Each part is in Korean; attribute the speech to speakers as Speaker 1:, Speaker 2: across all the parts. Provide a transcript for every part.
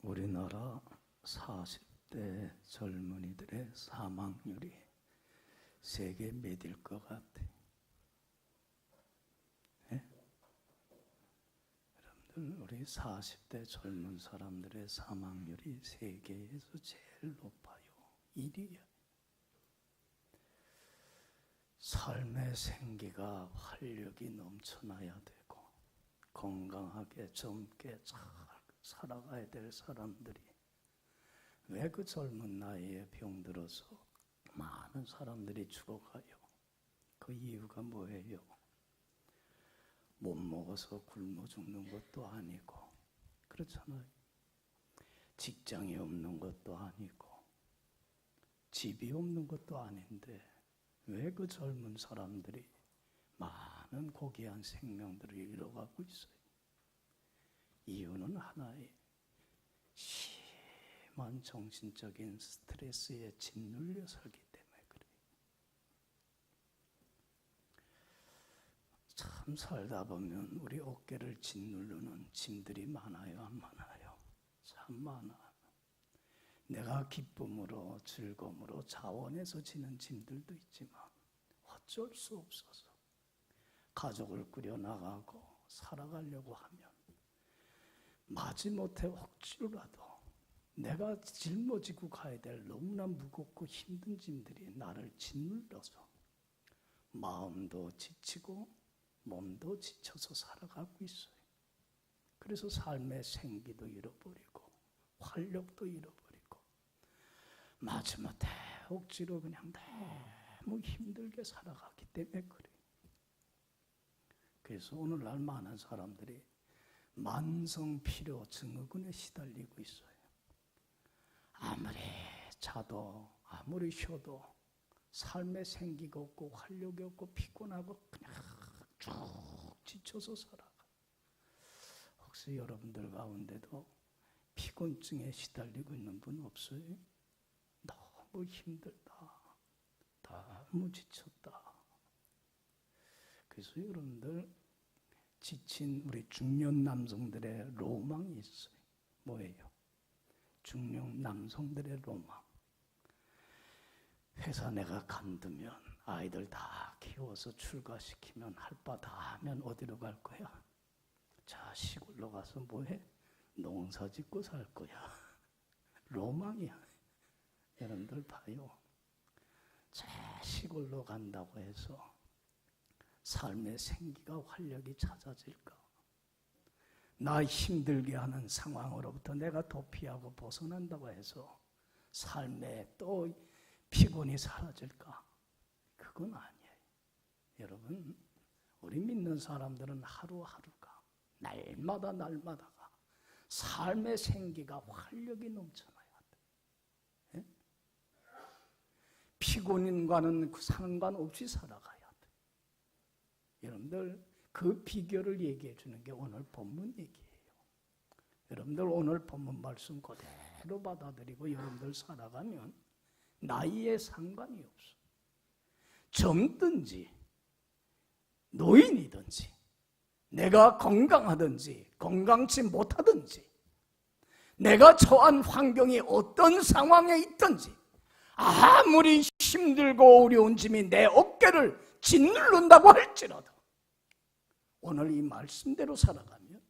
Speaker 1: 우리나라 40대 젊은이들의 사망률이 세계 몇일 것 같아? 네? 여러분들, 우리 40대 젊은 사람들의 사망률이 세계에서 제일 높아요. 1위야. 삶의 생기가 활력이 넘쳐나야 되고 건강하게 젊게 잘 살아가야 될 사람들이 왜 그 젊은 나이에 병들어서 많은 사람들이 죽어가요? 그 이유가 뭐예요? 못 먹어서 굶어 죽는 것도 아니고, 그렇잖아요. 직장이 없는 것도 아니고 집이 없는 것도 아닌데 왜 그 젊은 사람들이 많은 고귀한 생명들을 잃어가고 있어요? 이유는 하나예요. 심한 정신적인 스트레스에 짓눌려 살기 때문에 그래요. 참 살다 보면 우리 어깨를 짓누르는 짐들이 많아요, 안 많아요? 참 많아. 내가 기쁨으로 즐거움으로 자원해서 지는 짐들도 있지만 어쩔 수 없어서 가족을 꾸려나가고 살아가려고 하면 마지못해 억지로라도 내가 짊어지고 가야 될 너무나 무겁고 힘든 짐들이 나를 짓눌러서 마음도 지치고 몸도 지쳐서 살아가고 있어요. 그래서 삶의 생기도 잃어버리고 활력도 잃어버리고 마지못해 억지로 그냥 너무 힘들게 살아가기 때문에 그래요. 그래서 오늘날 많은 사람들이 만성피로 증후군에 시달리고 있어요. 아무리 자도 아무리 쉬어도 삶에 생기가 없고 활력이 없고 피곤하고 그냥 쭉 지쳐서 살아가. 혹시 여러분들 가운데도 피곤증에 시달리고 있는 분 없어요? 너무 힘들다, 너무 지쳤다. 그래서 여러분들 지친 우리 중년 남성들의 로망이 있어요. 뭐예요? 중년 남성들의 로망. 회사 내가 간두면 아이들 다 키워서 출가시키면 할 바 다 하면 어디로 갈 거야? 자, 시골로 가서 뭐해? 농사 짓고 살 거야. 로망이야. 여러분들 봐요. 자, 시골로 간다고 해서 삶의 생기가 활력이 찾아질까? 나 힘들게 하는 상황으로부터 내가 도피하고 벗어난다고 해서 삶에 또 피곤이 사라질까? 그건 아니에요. 여러분, 우리 믿는 사람들은 하루하루가 날마다가 삶의 생기가 활력이 넘쳐나야 돼. 예? 피곤인과는 상관없이 살아가야 돼. 여러분들 그 비결을 얘기해 주는 게 오늘 본문 얘기예요. 여러분들 오늘 본문 말씀 그대로 받아들이고 여러분들 살아가면 나이에 상관이 없어. 젊든지 노인이든지 내가 건강하든지 건강치 못하든지 내가 처한 환경이 어떤 상황에 있든지 아무리 힘들고 어려운 짐이 내 어깨를 짓누른다고 할지라도 오늘 이 말씀대로 살아가면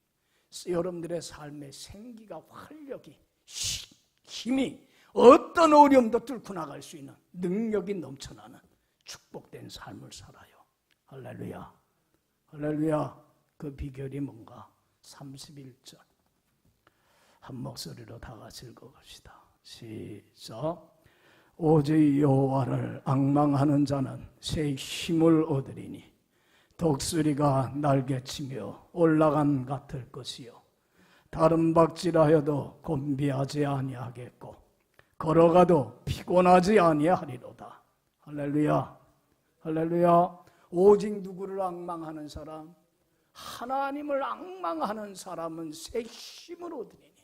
Speaker 1: 여러분들의 삶의 생기가 활력이 힘이 어떤 어려움도 뚫고 나갈 수 있는 능력이 넘쳐나는 축복된 삶을 살아요. 할렐루야. 할렐루야. 그 비결이 뭔가? 31절 한 목소리로 다 같이 읽어봅시다. 시작. 오직 여호와를 앙망하는 자는 새 힘을 얻으리니 독수리가 날개치며 올라간 같을 것이요 다른 박질하여도 곤비하지 아니하겠고 걸어가도 피곤하지 아니하리로다. 할렐루야. 할렐루야. 오직 누구를 앙망하는 사람? 하나님을 앙망하는 사람은 새 힘을 얻으리니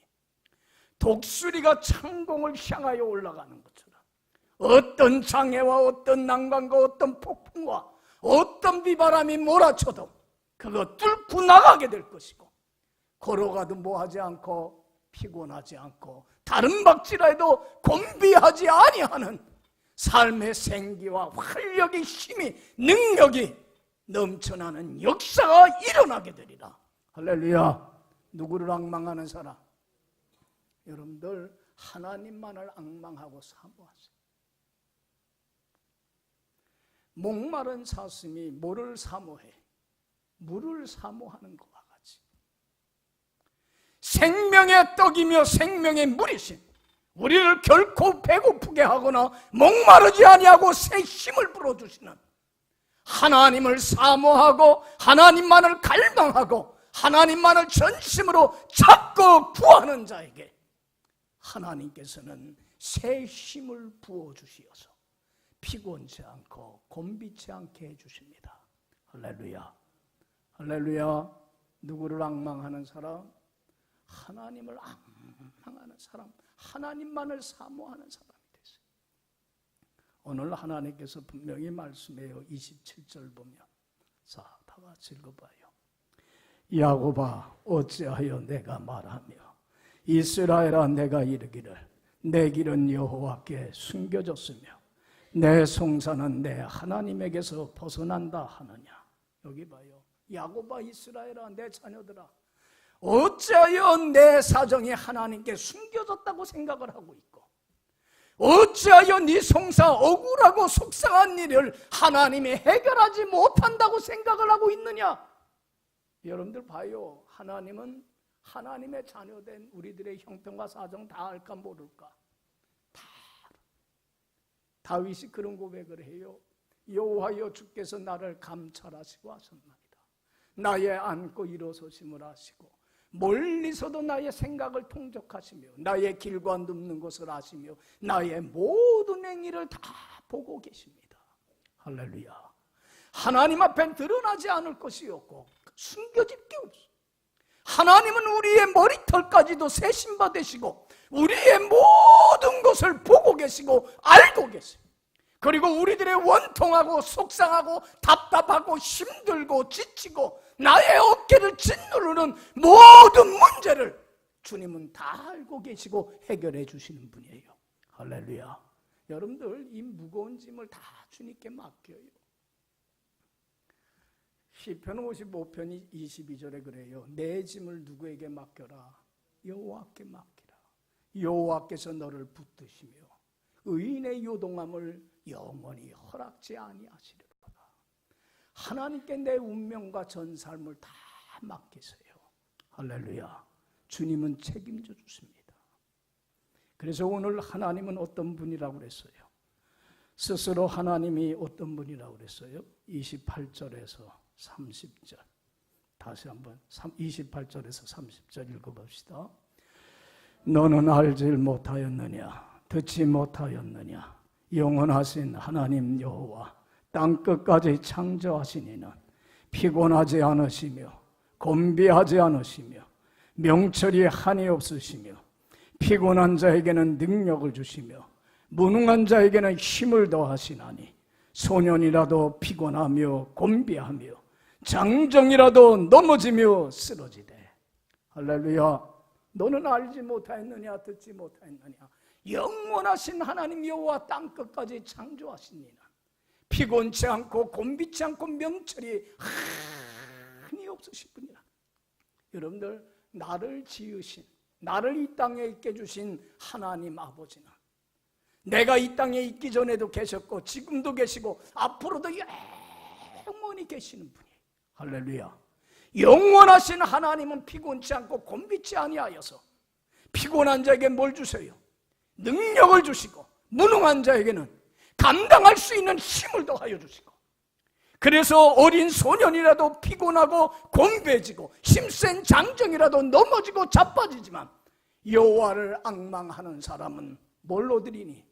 Speaker 1: 독수리가 창공을 향하여 올라가는 것처럼 어떤 장애와 어떤 난관과 어떤 폭풍과 어떤 비바람이 몰아쳐도 그거 뚫고 나가게 될 것이고 걸어가도 뭐하지 않고 피곤하지 않고 다른 박질라도 곤비하지 아니하는 삶의 생기와 활력이, 힘이, 능력이 넘쳐나는 역사가 일어나게 되리라. 할렐루야. 누구를 앙망하는 사람? 여러분들 하나님만을 앙망하고 사모하세요. 목마른 사슴이 뭐를 사모해? 물을 사모하는 것과 같이 생명의 떡이며 생명의 물이신 우리를 결코 배고프게 하거나 목마르지 아니하고 새 힘을 불어주시는 하나님을 사모하고 하나님만을 갈망하고 하나님만을 전심으로 찾고 구하는 자에게 하나님께서는 새 힘을 부어주시어서 피곤치 않고 곤비치 않게 해주십니다. 할렐루야. 할렐루야. 누구를 앙망하는 사람? 하나님을 앙망하는 사람, 하나님만을 사모하는 사람이 됐어요. 오늘 하나님께서 분명히 말씀해요. 27절 보면, 자, 다 같이 읽어봐요. 야곱아, 어찌하여 내가 말하며 이스라엘아, 내가 이르기를 내 길은 여호와께 숨겨졌으며 내 송사는 내 하나님에게서 벗어난다 하느냐. 여기 봐요. 야곱아, 이스라엘아, 내 자녀들아, 어찌하여 내 사정이 하나님께 숨겨졌다고 생각을 하고 있고 어찌하여 네 송사 억울하고 속상한 일을 하나님이 해결하지 못한다고 생각을 하고 있느냐. 여러분들 봐요. 하나님은 하나님의 자녀된 우리들의 형편과 사정 다 알까 모를까? 다 알아. 다윗이 그런 고백을 해요. 여호와여, 주께서 나를 감찰하시고 하셨나이다. 나의 앉고 일어서심을 아시고 멀리서도 나의 생각을 통적하시며 나의 길과 눕는 것을 아시며 나의 모든 행위를 다 보고 계십니다. 할렐루야. 하나님 앞에 드러나지 않을 것이 없고 숨겨질 게 없어. 하나님은 우리의 머리털까지도 세심받으시고 우리의 모든 것을 보고 계시고 알고 계세요. 그리고 우리들의 원통하고 속상하고 답답하고 힘들고 지치고 나의 어깨를 짓누르는 모든 문제를 주님은 다 알고 계시고 해결해 주시는 분이에요. 할렐루야. 여러분들 이 무거운 짐을 다 주님께 맡겨요. 시편 55편 22절에 그래요. 내 짐을 누구에게 맡겨라? 여호와께 맡기라. 여호와께서 너를 붙드시며 의인의 요동함을 영원히 허락지 아니하시리로다. 하나님께 내 운명과 전 삶을 다 맡기세요. 할렐루야. 주님은 책임져 주십니다. 그래서 오늘 하나님은 어떤 분이라고 그랬어요? 스스로 하나님이 어떤 분이라고 그랬어요? 28절에서 30절. 다시 한번 28절에서 30절 읽어봅시다. 너는 알질 못하였느냐? 듣지 못하였느냐? 영원하신 하나님 여호와 땅끝까지 창조하신 이는 피곤하지 않으시며 곤비하지 않으시며 명철이 한이 없으시며 피곤한 자에게는 능력을 주시며 무능한 자에게는 힘을 더하시나니 소년이라도 피곤하며 곤비하며 장정이라도 넘어지며 쓰러지되. 할렐루야. 너는 알지 못하였느냐? 듣지 못하였느냐? 영원하신 하나님 여호와 땅끝까지 창조하신 이는 피곤치 않고 곤비치 않고 명철이 한이 없으신 분이라. 여러분들, 나를 지으신, 나를 이 땅에 있게 주신 하나님 아버지는 내가 이 땅에 있기 전에도 계셨고 지금도 계시고 앞으로도 영원히 계시는 분이에요. 할렐루야. 영원하신 하나님은 피곤치 않고 곤비치 아니하여서 피곤한 자에게 뭘 주세요? 능력을 주시고 무능한 자에게는 감당할 수 있는 힘을 더하여 주시고, 그래서 어린 소년이라도 피곤하고 곤배지고 힘센 장정이라도 넘어지고 자빠지지만 여호와를 앙망하는 사람은 뭘 얻으리니?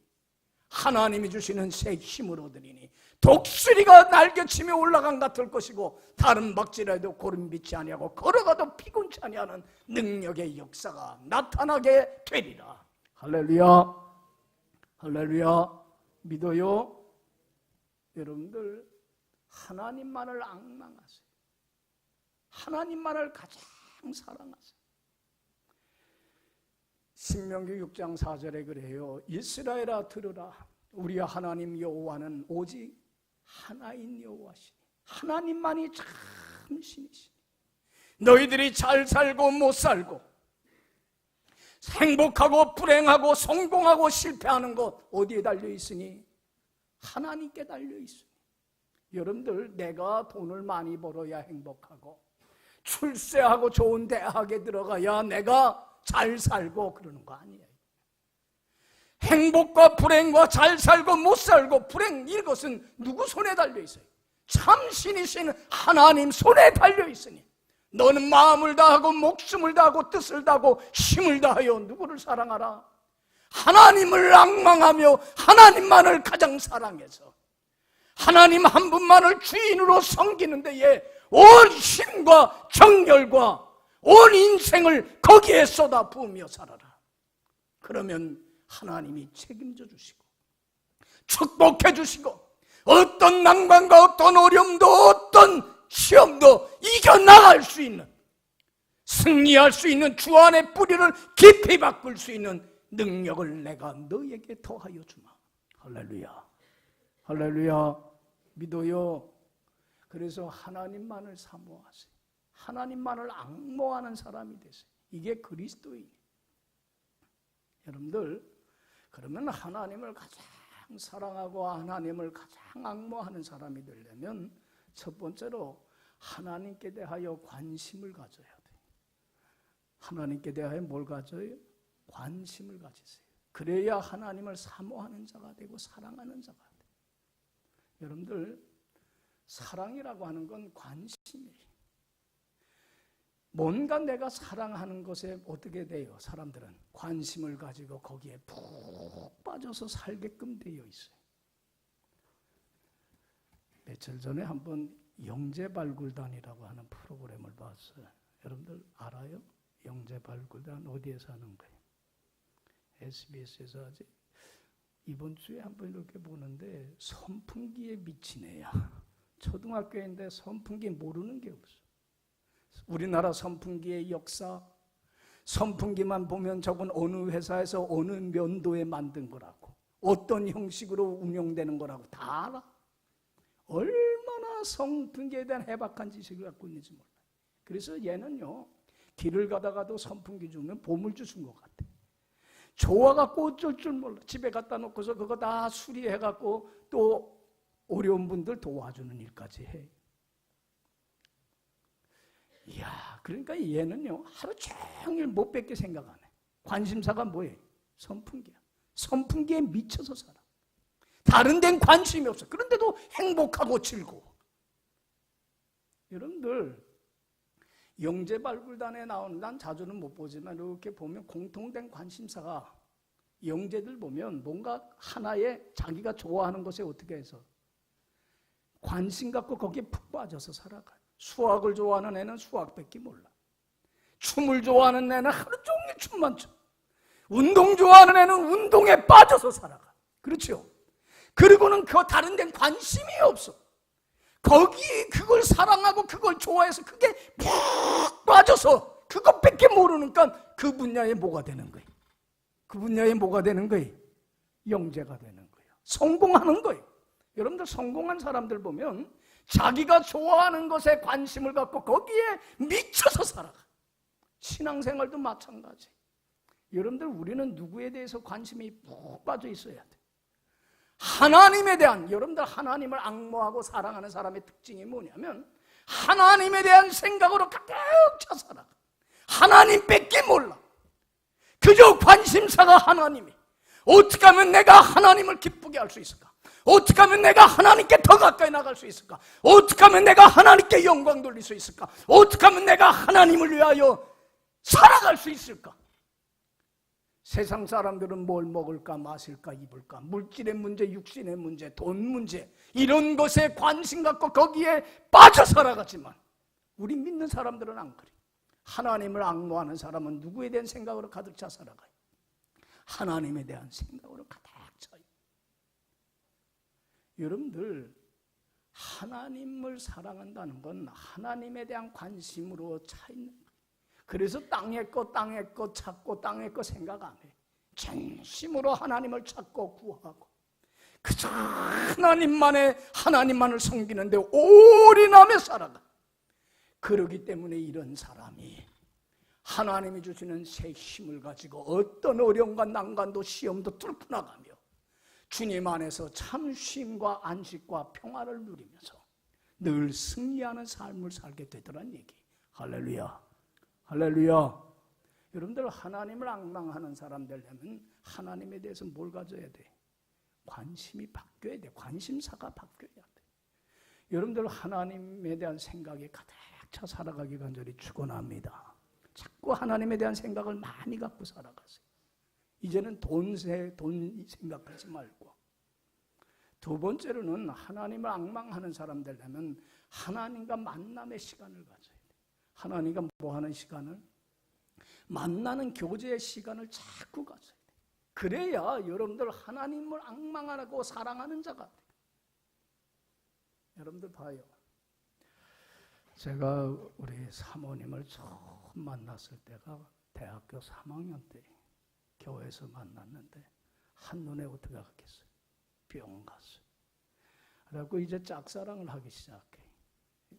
Speaker 1: 하나님이 주시는 새 힘을 얻으리니 독수리가 날개치며 올라간 같을 것이고 다른 박질에도 고름빛이 아니하고 걸어가도 피곤치 아니하는 능력의 역사가 나타나게 되리라. 할렐루야. 할렐루야. 믿어요? 여러분들 하나님만을 앙망하세요. 하나님만을 가장 사랑하세요. 신명기 6장 4절에 그래요. 이스라엘아 들으라. 우리 하나님 여호와는 오직 하나인 여호와시니 하나님만이 참 신이시니 너희들이 잘 살고 못 살고 행복하고 불행하고 성공하고 실패하는 것 어디에 달려있으니? 하나님께 달려있으니. 여러분들, 내가 돈을 많이 벌어야 행복하고 출세하고 좋은 대학에 들어가야 내가 잘 살고 그러는 거 아니에요. 행복과 불행과 잘 살고 못 살고 불행, 이것은 누구 손에 달려있어요? 참 신이신 하나님 손에 달려있으니 너는 마음을 다하고 목숨을 다하고 뜻을 다하고 힘을 다하여 누구를 사랑하라? 하나님을 앙망하며 하나님만을 가장 사랑해서 하나님 한 분만을 주인으로 섬기는 데에 온 힘과 정열과 온 인생을 거기에 쏟아 부으며 살아라. 그러면 하나님이 책임져 주시고 축복해 주시고 어떤 난관과 어떤 어려움도 어떤 시험도 이겨나갈 수 있는, 승리할 수 있는, 주 안의 뿌리를 깊이 바꿀 수 있는 능력을 내가 너에게 더하여 주마. 할렐루야, 할렐루야. 믿어요. 그래서 하나님만을 사모하세요. 하나님만을 앙모하는 사람이 되세요. 이게 그리스도인이에요. 여러분들, 그러면 하나님을 가장 사랑하고 하나님을 가장 앙모하는 사람이 되려면 첫 번째로 하나님께 대하여 관심을 가져야 돼요. 하나님께 대하여 뭘 가져요? 관심을 가지세요. 그래야 하나님을 사모하는 자가 되고 사랑하는 자가 돼요. 여러분들, 사랑이라고 하는 건 관심이에요. 뭔가 내가 사랑하는 것에 어떻게 돼요? 사람들은 관심을 가지고 거기에 푹 빠져서 살게끔 되어 있어요. 며칠 전에 한번 영재발굴단이라고 하는 프로그램을 봤어요. 여러분들 알아요? 영재발굴단 어디에서 하는 거예요? SBS에서 하지. 이번 주에 한번 이렇게 보는데 선풍기에 미친 애야. 초등학교인데 선풍기 모르는 게 없어. 우리나라 선풍기의 역사, 선풍기만 보면 저건 어느 회사에서 어느 년도에 만든 거라고, 어떤 형식으로 운영되는 거라고 다 알아. 얼마나 선풍기에 대한 해박한 지식을 갖고 있는지 몰라요. 그래서 얘는요, 길을 가다가도 선풍기 주면 보물주 준 것 같아. 좋아갖고 어쩔 줄 몰라. 집에 갖다 놓고서 그거 다 수리해갖고 또 어려운 분들 도와주는 일까지 해. 이야, 그러니까 얘는요, 하루 종일 못 뺏게 생각 안 해. 관심사가 뭐예요? 선풍기야. 선풍기에 미쳐서 살아. 다른 데는 관심이 없어. 그런데도 행복하고 즐거워. 여러분들, 영재발굴단에 나오는, 난 자주는 못 보지만 이렇게 보면 공통된 관심사가, 영재들 보면 뭔가 하나의 자기가 좋아하는 것에 어떻게 해서 관심 갖고 거기에 푹 빠져서 살아가요. 수학을 좋아하는 애는 수학밖에 몰라. 춤을 좋아하는 애는 하루 종일 춤만 춰. 운동 좋아하는 애는 운동에 빠져서 살아가. 그렇죠? 그리고는 그 다른 데는 관심이 없어. 거기 그걸 사랑하고 그걸 좋아해서 그게 푹 빠져서 그것밖에 모르니까 그 분야에 뭐가 되는 거예요? 그 분야에 뭐가 되는 거예요? 영재가 되는 거예요. 성공하는 거예요. 여러분들, 성공한 사람들 보면 자기가 좋아하는 것에 관심을 갖고 거기에 미쳐서 살아가. 신앙생활도 마찬가지. 여러분들, 우리는 누구에 대해서 관심이 푹 빠져 있어야 돼. 하나님에 대한, 여러분들 하나님을 앙모하고 사랑하는 사람의 특징이 뭐냐면 하나님에 대한 생각으로 가득 차 살아가. 하나님밖에 몰라. 그저 관심사가 하나님이. 어떻게 하면 내가 하나님을 기쁘게 할 수 있을까? 어떻게 하면 내가 하나님께 더 가까이 나갈 수 있을까? 어떻게 하면 내가 하나님께 영광 돌릴 수 있을까? 어떻게 하면 내가 하나님을 위하여 살아갈 수 있을까? 세상 사람들은 뭘 먹을까, 마실까, 입을까, 물질의 문제, 육신의 문제, 돈 문제, 이런 것에 관심 갖고 거기에 빠져 살아가지만 우리 믿는 사람들은 안 그래. 하나님을 앙모하는 사람은 누구에 대한 생각으로 가득 차 살아가요? 하나님에 대한 생각으로 가득 차요. 여러분들, 하나님을 사랑한다는 건 하나님에 대한 관심으로 차 있는 거예요. 그래서 땅의 것 찾고 땅의 것 생각 안 해. 전심으로 하나님을 찾고 구하고 그저 하나님만을 섬기는데 올인하며 살아가. 그러기 때문에 이런 사람이 하나님이 주시는 새 힘을 가지고 어떤 어려움과 난관도 시험도 뚫고 나가며 주님 안에서 참 쉼과 안식과 평화를 누리면서 늘 승리하는 삶을 살게 되더란 얘기. 할렐루야, 할렐루야. 여러분들, 하나님을 앙망하는 사람 되려면 하나님에 대해서 뭘 가져야 돼? 관심이 바뀌어야 돼. 관심사가 바뀌어야 돼. 여러분들, 하나님에 대한 생각이 가득 차 살아가기 간절히 축원합니다. 자꾸 하나님에 대한 생각을 많이 갖고 살아가세요. 이제는 돈 생각하지 말고. 두 번째로는 하나님을 앙망하는 사람 되려면 하나님과 만남의 시간을 가져야 돼. 하나님과 뭐하는 시간을? 만나는 교제의 시간을 자꾸 가져야 돼. 그래야 여러분들 하나님을 앙망하고 사랑하는 자가 돼. 여러분들 봐요. 제가 우리 사모님을 처음 만났을 때가 대학교 3학년 때 교회에서 만났는데 한눈에 어떻게 갔겠어요? 뿅 갔어요. 그래갖고 이제 짝사랑을 하기 시작해.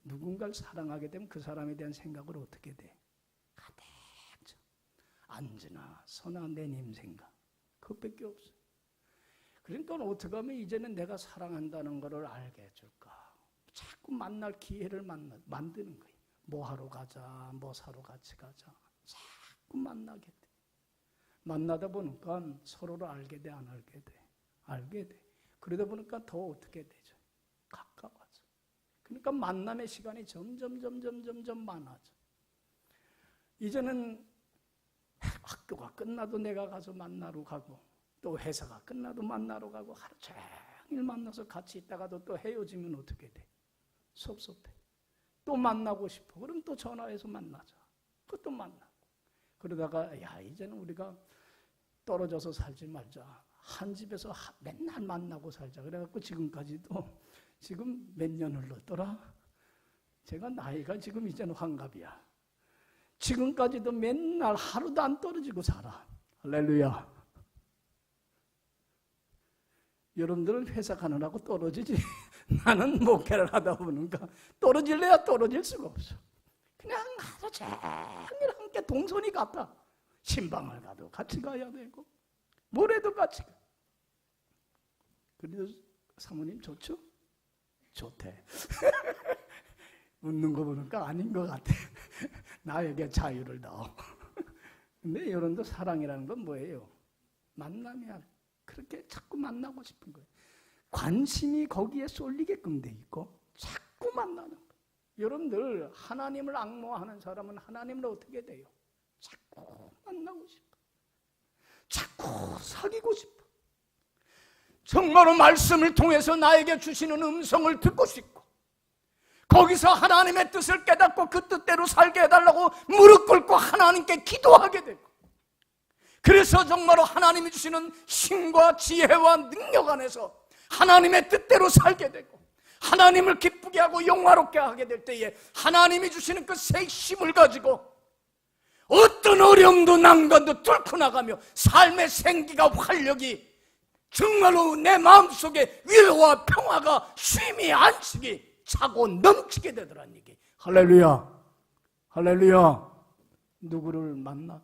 Speaker 1: 누군가를 사랑하게 되면 그 사람에 대한 생각을 어떻게 돼? 가득 차. 안지나 선아 내님 생각. 그것밖에 없어요. 그러니까 어떻게 하면 이제는 내가 사랑한다는 것을 알게 해줄까? 자꾸 만날 기회를 만드는 거예요. 뭐 하러 가자, 뭐 사러 같이 가자. 자꾸 만나게 돼. 만나다 보니까 서로를 알게 돼, 안 알게 돼? 알게 돼. 그러다 보니까 더 어떻게 되죠? 가까워져. 그러니까 만남의 시간이 점점 많아져. 이제는 학교가 끝나도 내가 가서 만나러 가고 또 회사가 끝나도 만나러 가고 하루 종일 만나서 같이 있다가도 또 헤어지면 어떻게 돼? 섭섭해. 또 만나고 싶어. 그럼 또 전화해서 만나자. 그것도 만나고. 그러다가 야, 이제는 우리가 떨어져서 살지 말자. 한 집에서 맨날 만나고 살자. 그래갖고 지금까지도 지금 몇 년 흘렀더라? 제가 나이가 지금 이제는 환갑이야. 지금까지도 맨날 하루도 안 떨어지고 살아. 할렐루야. 여러분들은 회사 가느라고 떨어지지. 나는 목회를 하다 보니까 떨어질래야 떨어질 수가 없어. 그냥 하루 종일 함께 동선이 같아. 신방을 가도 같이 가야 되고 뭐래도 같이 가. 그래도 사모님 좋죠? 좋대. 웃는 거 보니까 아닌 것 같아. 나에게 자유를 넣어. 근데 여러분도 사랑이라는 건 뭐예요? 만남이야. 그렇게 자꾸 만나고 싶은 거예요. 관심이 거기에 쏠리게끔 돼 있고 자꾸 만나는 거예요. 여러분들 하나님을 앙모하는 사람은 하나님을 어떻게 돼요? 자꾸 만나고 싶어. 자꾸 사귀고 싶어. 정말로 말씀을 통해서 나에게 주시는 음성을 듣고 싶고 거기서 하나님의 뜻을 깨닫고 그 뜻대로 살게 해달라고 무릎 꿇고 하나님께 기도하게 되고 그래서 정말로 하나님이 주시는 힘과 지혜와 능력 안에서 하나님의 뜻대로 살게 되고 하나님을 기쁘게 하고 영화롭게 하게 될 때에 하나님이 주시는 그 새 힘을 가지고 어떤 어려움도 난관도 뚫고 나가며 삶의 생기가 활력이 정말로 내 마음속에 위로와 평화가 쉼이 안식이 차고 넘치게 되더란 얘기. 할렐루야. 할렐루야. 누구를 만나?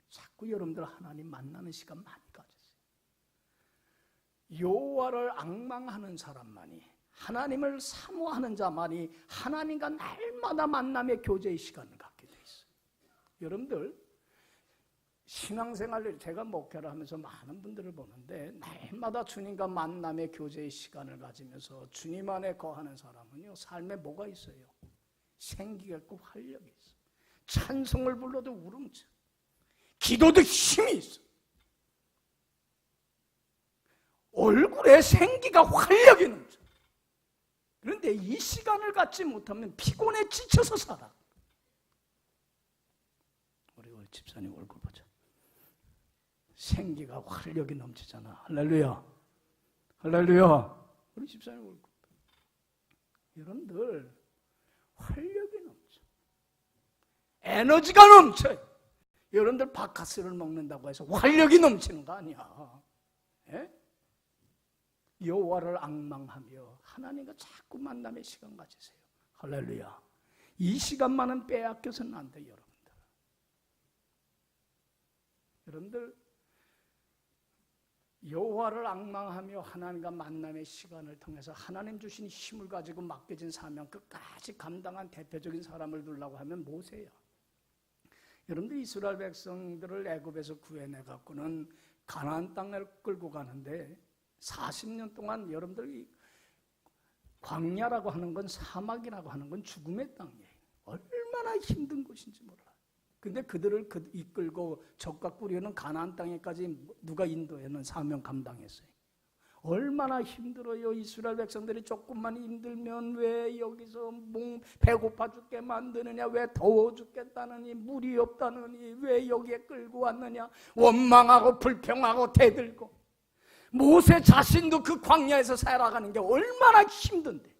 Speaker 1: 자꾸 여러분들 하나님 만나는 시간 많이 가졌어요. 여호와를 앙망하는 사람만이 하나님을 사모하는 자만이 하나님과 날마다 만남의 교제의 시간을 갖게 돼 있어요. 여러분들 신앙생활을 제가 목회를 하면서 많은 분들을 보는데 날마다 주님과 만남의 교제의 시간을 가지면서 주님 안에 거하는 사람은요 삶에 뭐가 있어요? 생기가 있고 활력이 있어요. 찬송을 불러도 우렁차. 기도도 힘이 있어. 얼굴에 생기가 활력이 넘쳐. 그런데 이 시간을 갖지 못하면 피곤해 지쳐서 살아. 우리 집사님 얼굴 보자. 생기가 활력이 넘치잖아. 할렐루야. 할렐루야. 우리 집사님 얼굴. 여러분들 활력이 넘쳐. 에너지가 넘쳐요. 여러분들 바카스를 먹는다고 해서 활력이 넘치는 거 아니야. 예? 여호와를 앙망하며 하나님과 자꾸 만남의 시간 가지세요. 할렐루야. 이 시간만은 빼앗겨서는 안 돼요, 여러분들. 여러분들 여호와를 앙망하며 하나님과 만남의 시간을 통해서 하나님 주신 힘을 가지고 맡겨진 사명 끝까지 감당한 대표적인 사람을 두려고 하면 모세야. 여러분들 이스라엘 백성들을 애굽에서 구해내 갖고는 가나안 땅을 끌고 가는데 40년 동안 여러분들 광야라고 하는 건, 사막이라고 하는 건 죽음의 땅이에요. 얼마나 힘든 곳인지 몰라. 근데 그들을 이끌고 적과 꾸려는 가나안 땅에까지 누가 인도에는 사명 감당했어요. 얼마나 힘들어요. 이스라엘 백성들이 조금만 힘들면 왜 여기서 배고파 죽게 만드느냐, 왜 더워 죽겠다느니, 물이 없다느니, 왜 여기에 끌고 왔느냐, 원망하고 불평하고 대들고. 모세 자신도 그 광야에서 살아가는 게 얼마나 힘든데,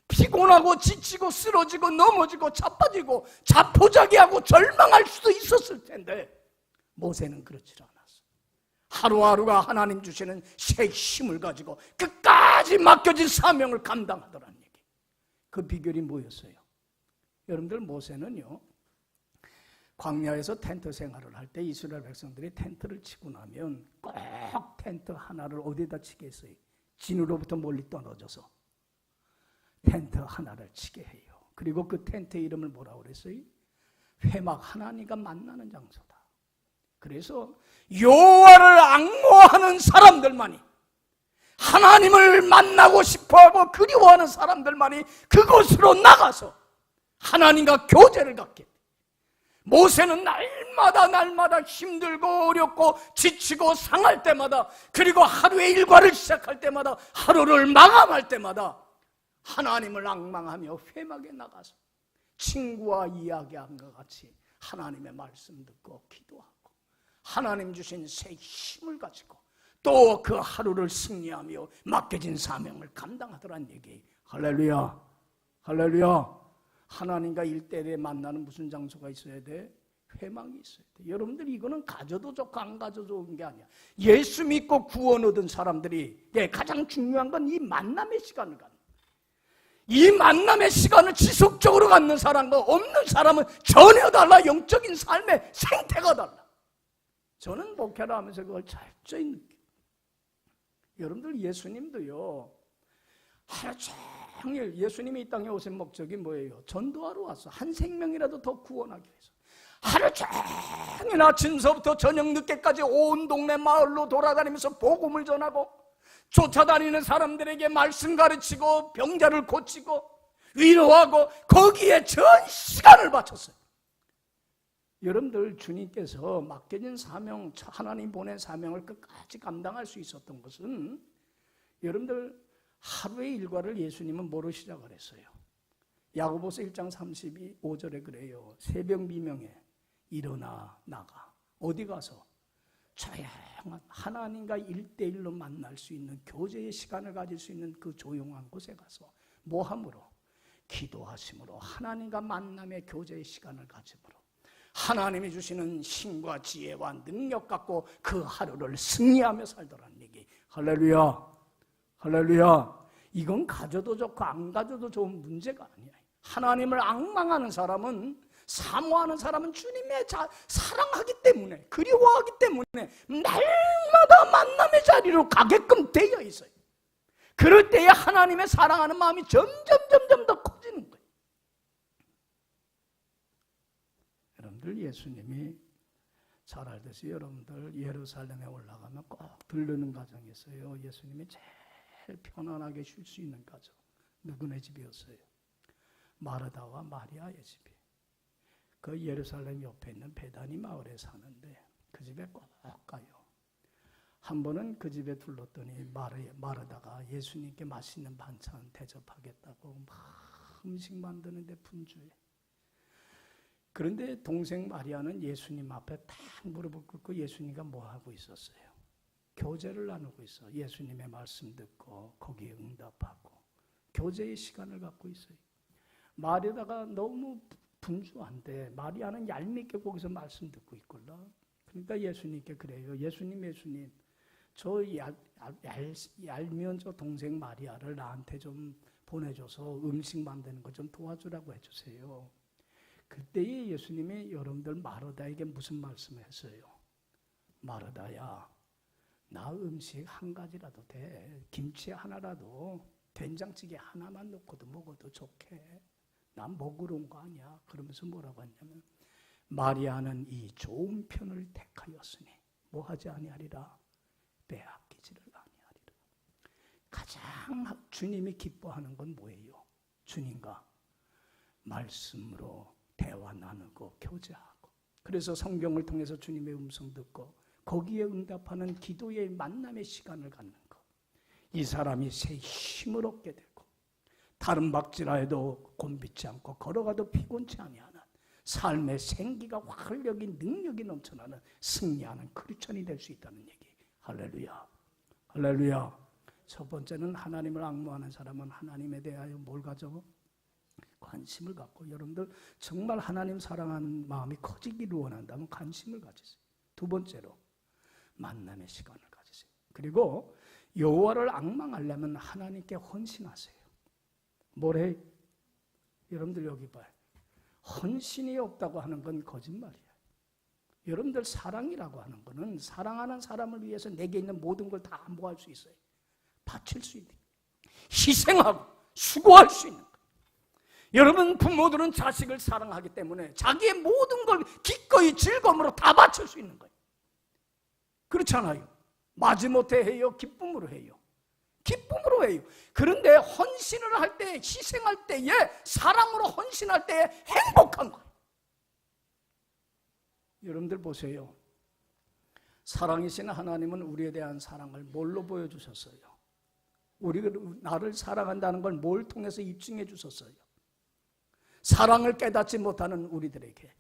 Speaker 1: 피곤하고 지치고 쓰러지고 넘어지고 자빠지고 자포자기하고 절망할 수도 있었을 텐데 모세는 그렇지 않았어. 하루하루가 하나님 주시는 새 힘을 가지고 끝까지 맡겨진 사명을 감당하더라는 얘기. 그 비결이 뭐였어요? 여러분들, 모세는요, 광야에서 텐트 생활을 할 때 이스라엘 백성들이 텐트를 치고 나면 꼭 텐트 하나를 어디다 치겠어요? 진으로부터 멀리 떨어져서 텐트 하나를 치게 해요. 그리고 그 텐트 이름을 뭐라고 그랬어요? 회막, 하나님과 만나는 장소다. 그래서 여호와를 앙모하는 사람들만이, 하나님을 만나고 싶어하고 그리워하는 사람들만이 그곳으로 나가서 하나님과 교제를 갖게. 모세는 날마다 힘들고 어렵고 지치고 상할 때마다, 그리고 하루의 일과를 시작할 때마다, 하루를 마감할 때마다 하나님을 앙망하며 회막에 나가서 친구와 이야기한 것 같이 하나님의 말씀 듣고 기도하고 하나님 주신 새 힘을 가지고 또 그 하루를 승리하며 맡겨진 사명을 감당하더란 얘기. 할렐루야. 할렐루야. 하나님과 일대일에 만나는 무슨 장소가 있어야 돼? 회막이 있어야 돼. 여러분들, 이거는 가져도 좋고 안 가져도 좋은 게 아니야. 예수 믿고 구원 얻은 사람들이 가장 중요한 건 이 만남의 시간을 갖는, 이 만남의 시간을 지속적으로 갖는 사람과 없는 사람은 전혀 달라. 영적인 삶의 생태가 달라. 저는 목회를 하면서 그걸 철저히 느껴요. 여러분들, 예수님도요, 하루 종일, 예수님이 이 땅에 오신 목적이 뭐예요? 전도하러 왔어. 한 생명이라도 더 구원하기 위해서. 하루 종일 아침서부터 저녁 늦게까지 온 동네 마을로 돌아다니면서 복음을 전하고 쫓아다니는 사람들에게 말씀 가르치고 병자를 고치고 위로하고 거기에 전 시간을 바쳤어요. 여러분들, 주님께서 맡겨진 사명, 하나님 보낸 사명을 끝까지 감당할 수 있었던 것은, 여러분들, 하루의 일과를 예수님은 뭐로 시작을 했어요? 야고보서 1장 35절에 그래요. 새벽 미명에 일어나 나가. 어디 가서? 조용한 하나님과 1대1로 만날 수 있는 교제의 시간을 가질 수 있는 그 조용한 곳에 가서 뭐함으로? 기도하심으로, 하나님과 만남의 교제의 시간을 가짐으로 하나님이 주시는 힘과 지혜와 능력 갖고 그 하루를 승리하며 살더라는 얘기. 할렐루야. 할렐루야. 이건 가져도 좋고 안 가져도 좋은 문제가 아니야. 하나님을 앙망하는 사람은, 사모하는 사람은 주님의 사랑하기 때문에, 그리워하기 때문에 날마다 만남의 자리로 가게끔 되어 있어요. 그럴 때에 하나님의 사랑하는 마음이 점점 더 커지는 거예요. 여러분들, 예수님이 잘 알듯이 여러분들 예루살렘에 올라가면 꼭 들르는 가정이 있어요. 예수님이 제일 편안하게 쉴 수 있는 가정. 누구네 집이었어요? 마르다와 마리아의 집이. 그 예루살렘 옆에 있는 베다니 마을에 사는데 그 집에 꼭 가요. 한 번은 그 집에 둘렀더니 마르다가 예수님께 맛있는 반찬 대접하겠다고 막 음식 만드는데 분주해. 그런데 동생 마리아는 예수님 앞에 딱 무릎을 꿇고 예수님과 뭐 하고 있었어요? 교제를 나누고 있어. 예수님의 말씀 듣고 거기에 응답하고 교제의 시간을 갖고 있어요. 마리아가 너무 분주한데 마리아는 얄밉게 거기서 말씀 듣고 있걸라. 그러니까 예수님께 그래요. 예수님, 저 얄미운 저 동생 마리아를 나한테 좀 보내줘서 음식 만드는 거 좀 도와주라고 해주세요. 그때에 예수님이 여러분들 마르다에게 무슨 말씀을 했어요? 마르다야, 나 음식 한 가지라도 돼. 김치 하나라도, 된장찌개 하나만 넣고도 먹어도 좋게. 난 먹으러 온 거 아니야. 그러면서 뭐라고 했냐면, 마리아는 이 좋은 편을 택하였으니 뭐 하지 아니하리라? 빼앗기지를 아니하리라. 가장 주님이 기뻐하는 건 뭐예요? 주님과 말씀으로 대화 나누고 교제하고, 그래서 성경을 통해서 주님의 음성 듣고 거기에 응답하는 기도의 만남의 시간을 갖는 것. 이 사람이 새 힘을 얻게 되고 다른 박질하여도 곤비치 않고 걸어가도 피곤치 아니하는 삶의 생기가 활력이 능력이 넘쳐나는 승리하는 크리스천이 될 수 있다는 얘기. 할렐루야. 할렐루야. 첫 번째는 하나님을 앙모하는 사람은 하나님에 대하여 뭘 가져? 관심을 갖고, 여러분들 정말 하나님 사랑하는 마음이 커지기를 원한다면 관심을 가지세요. 두 번째로 만남의 시간을 가지세요. 그리고 여호와를 앙망하려면 하나님께 헌신하세요. 뭐래? 여러분들 여기 봐요. 헌신이 없다고 하는 건 거짓말이에요. 여러분들 사랑이라고 하는 거는 사랑하는 사람을 위해서 내게 있는 모든 걸 다 뭐 할 수 있어요? 바칠 수 있는, 희생하고 수고할 수 있는 거예요. 여러분 부모들은 자식을 사랑하기 때문에 자기의 모든 걸 기꺼이 즐거움으로 다 바칠 수 있는 거예요. 그렇잖아요. 마지못해 해요? 기쁨으로 해요? 기쁨으로 해요. 그런데 헌신을 할 때, 희생할 때에, 사랑으로 헌신할 때에 행복한 거예요. 여러분들 보세요. 사랑이신 하나님은 우리에 대한 사랑을 뭘로 보여주셨어요? 우리가 나를 사랑한다는 걸 뭘 통해서 입증해 주셨어요? 사랑을 깨닫지 못하는 우리들에게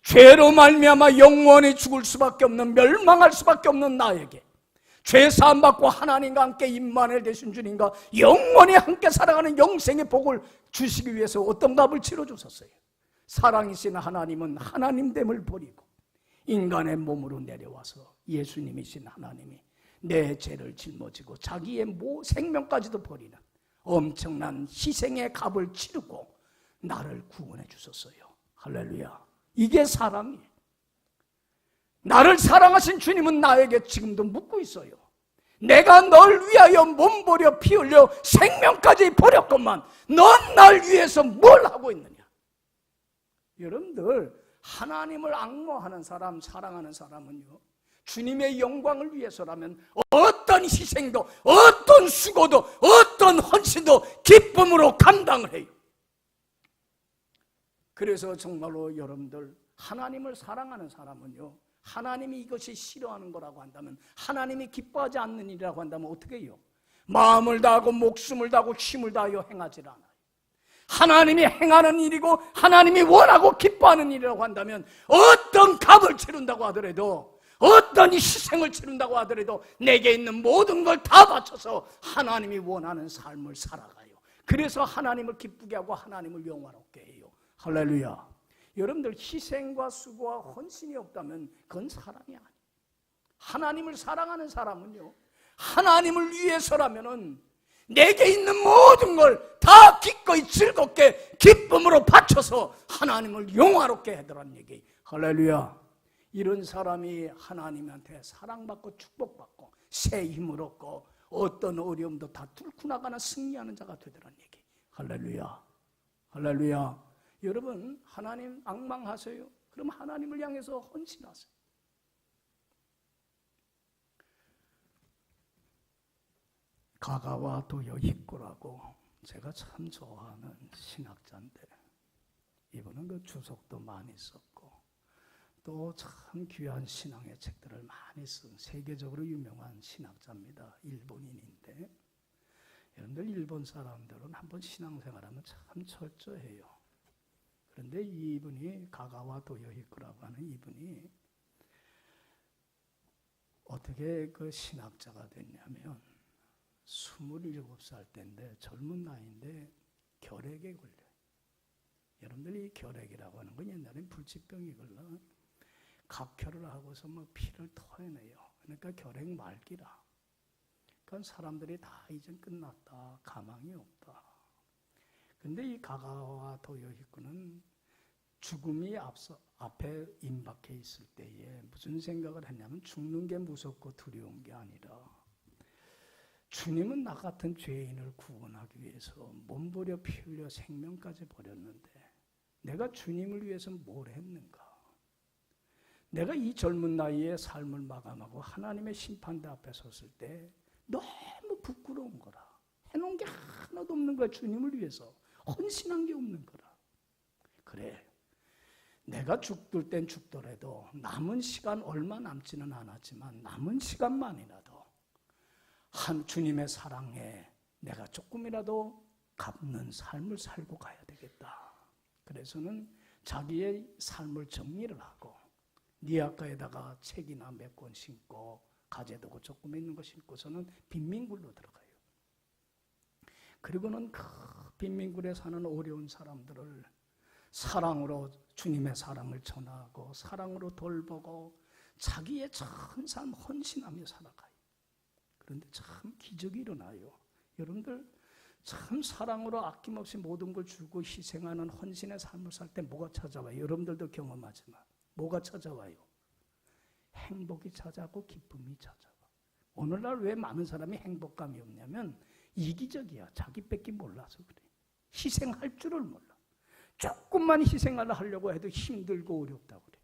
Speaker 1: 죄로 말미암아 영원히 죽을 수밖에 없는, 멸망할 수밖에 없는 나에게 죄 사함 받고 하나님과 함께 임마누엘 되신 주님과 영원히 함께 살아가는 영생의 복을 주시기 위해서 어떤 값을 치러 주셨어요? 사랑이신 하나님은 하나님됨을 버리고 인간의 몸으로 내려와서 예수님이신 하나님이 내 죄를 짊어지고 자기의 생명까지도 버리는 엄청난 희생의 값을 치르고 나를 구원해 주셨어요. 할렐루야. 이게 사랑이에요. 나를 사랑하신 주님은 나에게 지금도 묻고 있어요. 내가 널 위하여 몸 버려 피 흘려 생명까지 버렸건만 넌 날 위해서 뭘 하고 있느냐? 여러분들 하나님을 앙모하는 사람, 사랑하는 사람은요, 주님의 영광을 위해서라면 어떤 희생도, 어떤 수고도, 어떤 헌신도 기쁨으로 감당을 해요. 그래서 정말로 여러분들 하나님을 사랑하는 사람은요, 하나님이 이것이 싫어하는 거라고 한다면, 하나님이 기뻐하지 않는 일이라고 한다면 어떻게 해요? 마음을 다하고 목숨을 다하고 힘을 다하여 행하지 않아요. 하나님이 행하는 일이고 하나님이 원하고 기뻐하는 일이라고 한다면 어떤 값을 치른다고 하더라도, 어떤 희생을 치른다고 하더라도 내게 있는 모든 걸 다 바쳐서 하나님이 원하는 삶을 살아가요. 그래서 하나님을 기쁘게 하고 하나님을 영화롭게 해요. 할렐루야. 여러분들 희생과 수고와 헌신이 없다면 그건 사랑이 아니에요. 하나님을 사랑하는 사람은요, 하나님을 위해서라면은 내게 있는 모든 걸 다 기꺼이 즐겁게 기쁨으로 바쳐서 하나님을 영화롭게 해더란 얘기. 할렐루야. 이런 사람이 하나님한테 사랑받고 축복받고 새 힘을 얻고 어떤 어려움도 다 뚫고 나가는 승리하는 자가 되더란 얘기. 할렐루야. 할렐루야. 여러분 하나님 앙망하세요? 그럼 하나님을 향해서 헌신하세요. 가가와 도요히코라고 제가 참 좋아하는 신학자인데, 이분은 그 주석도 많이 썼고 또 참 귀한 신앙의 책들을 많이 쓴 세계적으로 유명한 신학자입니다. 일본인인데, 여러분들 일본 사람들은 한번 신앙생활하면 참 철저해요. 그런데 이분이 가가와 도요히코라고 하는 이분이 어떻게 그 신학자가 됐냐면 27살 때인데, 젊은 나이인데 결핵에 걸려요. 여러분들이 결핵이라고 하는 건 옛날엔 불치병이걸로 각혈을 하고서 뭐 피를 토해내요. 그러니까 결핵 말기라. 그러니까 사람들이 다 이제 끝났다. 가망이 없다. 근데 이 가가와 도요히코는 죽음이 앞에 임박해 있을 때에 무슨 생각을 했냐면 죽는 게 무섭고 두려운 게 아니라 주님은 나 같은 죄인을 구원하기 위해서 몸부려 피 흘려 생명까지 버렸는데 내가 주님을 위해서 뭘 했는가? 내가 이 젊은 나이에 삶을 마감하고 하나님의 심판대 앞에 섰을 때 너무 부끄러운 거라. 해놓은 게 하나도 없는 거야. 주님을 위해서 헌신한 게 없는 거라. 그래, 내가 죽을 땐 죽더라도 남은 시간 얼마 남지는 않았지만 남은 시간만이라도 한 주님의 사랑에 내가 조금이라도 갚는 삶을 살고 가야 되겠다. 그래서는 자기의 삶을 정리를 하고 니아가에다가 책이나 몇 권 신고 가재도구 조금 있는 거 신고서는 빈민굴로 들어가요. 그리고는 그 빈민굴에 사는 어려운 사람들을 사랑으로 주님의 사랑을 전하고 사랑으로 돌보고 자기의 전 삶 헌신하며 살아가요. 그런데 참 기적이 일어나요. 여러분들 참 사랑으로 아낌없이 모든 걸 주고 희생하는 헌신의 삶을 살 때 뭐가 찾아와요? 여러분들도 경험하지만 뭐가 찾아와요? 행복이 찾아오고 기쁨이 찾아와. 오늘날 왜 많은 사람이 행복감이 없냐면 이기적이야. 자기 뺏기 몰라서 그래. 희생할 줄을 몰라. 조금만 희생을 하려고 해도 힘들고 어렵다고 그래.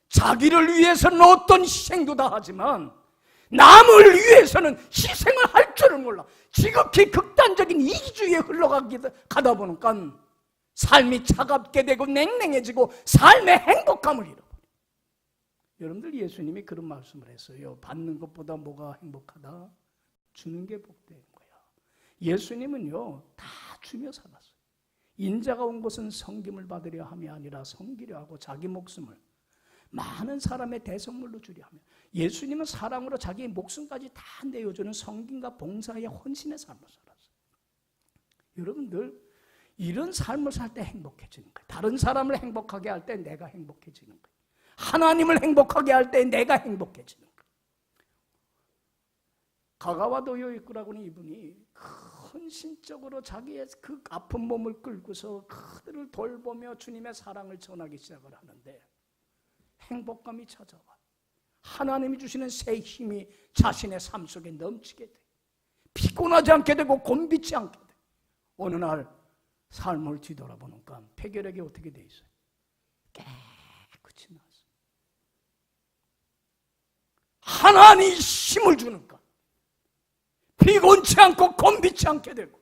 Speaker 1: 자기를 위해서는 어떤 희생도 다 하지만 남을 위해서는 희생을 할 줄을 몰라. 지극히 극단적인 이기주의에 흘러가다 보니까 삶이 차갑게 되고 냉랭해지고 삶의 행복감을 잃어버려. 여러분들 예수님이 그런 말씀을 했어요. 받는 것보다 뭐가 행복하다? 주는 게 복된 거야. 예수님은요 다 주며 살았어요. 인자가 온 것은 섬김을 받으려 함이 아니라 섬기려 하고 자기 목숨을 많은 사람의 대성물로 주려 하며 예수님은 사랑으로 자기의 목숨까지 다 내어주는 섬김과 봉사의 헌신의 삶을 살았어요. 여러분들 이런 삶을 살 때 행복해지는 거예요. 다른 사람을 행복하게 할 때 내가 행복해지는 거예요. 하나님을 행복하게 할 때 내가 행복해지는 거예요. 가가와 도요히코라고 하는 이분이 헌신적으로 자기의 그 아픈 몸을 끌고서 그들을 돌보며 주님의 사랑을 전하기 시작을 하는데 행복감이 찾아와. 하나님이 주시는 새 힘이 자신의 삶 속에 넘치게 돼. 피곤하지 않게 되고 곤비지 않게 돼. 어느 날 삶을 뒤돌아보니까 폐결핵이 어떻게 돼 있어요? 깨끗이 나왔어. 하나님이 힘을 주니까 피곤치 않고 곤비지 않게 되고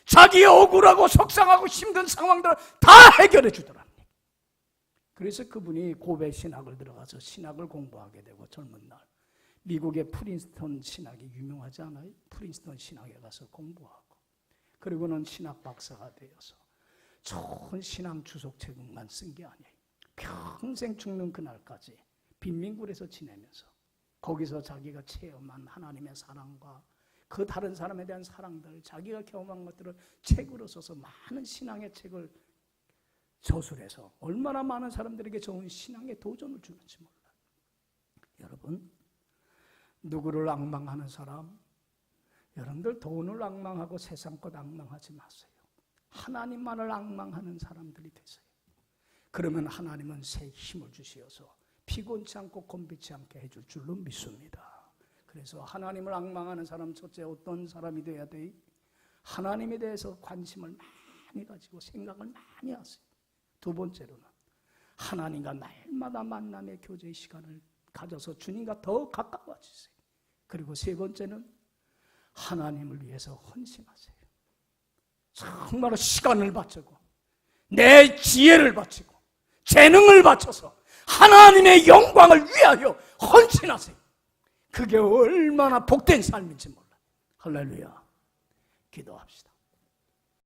Speaker 1: 자기의 억울하고 속상하고 힘든 상황들을 다 해결해 주더랍니다. 그래서 그분이 고베 신학을 들어가서 신학을 공부하게 되고 젊은 날 미국의 프린스턴 신학이 유명하지 않아요? 프린스턴 신학에 가서 공부하고 그리고는 신학 박사가 되어서 좋은 신앙 주석책만 쓴 게 아니에요. 평생 죽는 그날까지 빈민굴에서 지내면서 거기서 자기가 체험한 하나님의 사랑과 그 다른 사람에 대한 사랑들, 자기가 경험한 것들을 책으로 써서 많은 신앙의 책을 저술해서 얼마나 많은 사람들에게 좋은 신앙의 도전을 주는지 몰라요. 여러분, 누구를 앙망하는 사람, 여러분들 돈을 앙망하고 세상 것 앙망하지 마세요. 하나님만을 앙망하는 사람들이 되세요. 그러면 하나님은 새 힘을 주시어서 피곤치 않고 곤비치 않게 해줄 줄로 믿습니다. 그래서 하나님을 앙망하는 사람 첫째 어떤 사람이 돼야 돼? 하나님에 대해서 관심을 많이 가지고 생각을 많이 하세요. 두 번째로는 하나님과 날마다 만남의 교제의 시간을 가져서 주님과 더 가까워지세요. 그리고 세 번째는 하나님을 위해서 헌신하세요. 정말로 시간을 바치고 내 지혜를 바치고 재능을 바쳐서 하나님의 영광을 위하여 헌신하세요. 그게 얼마나 복된 삶인지 몰라요. 할렐루야. 기도합시다.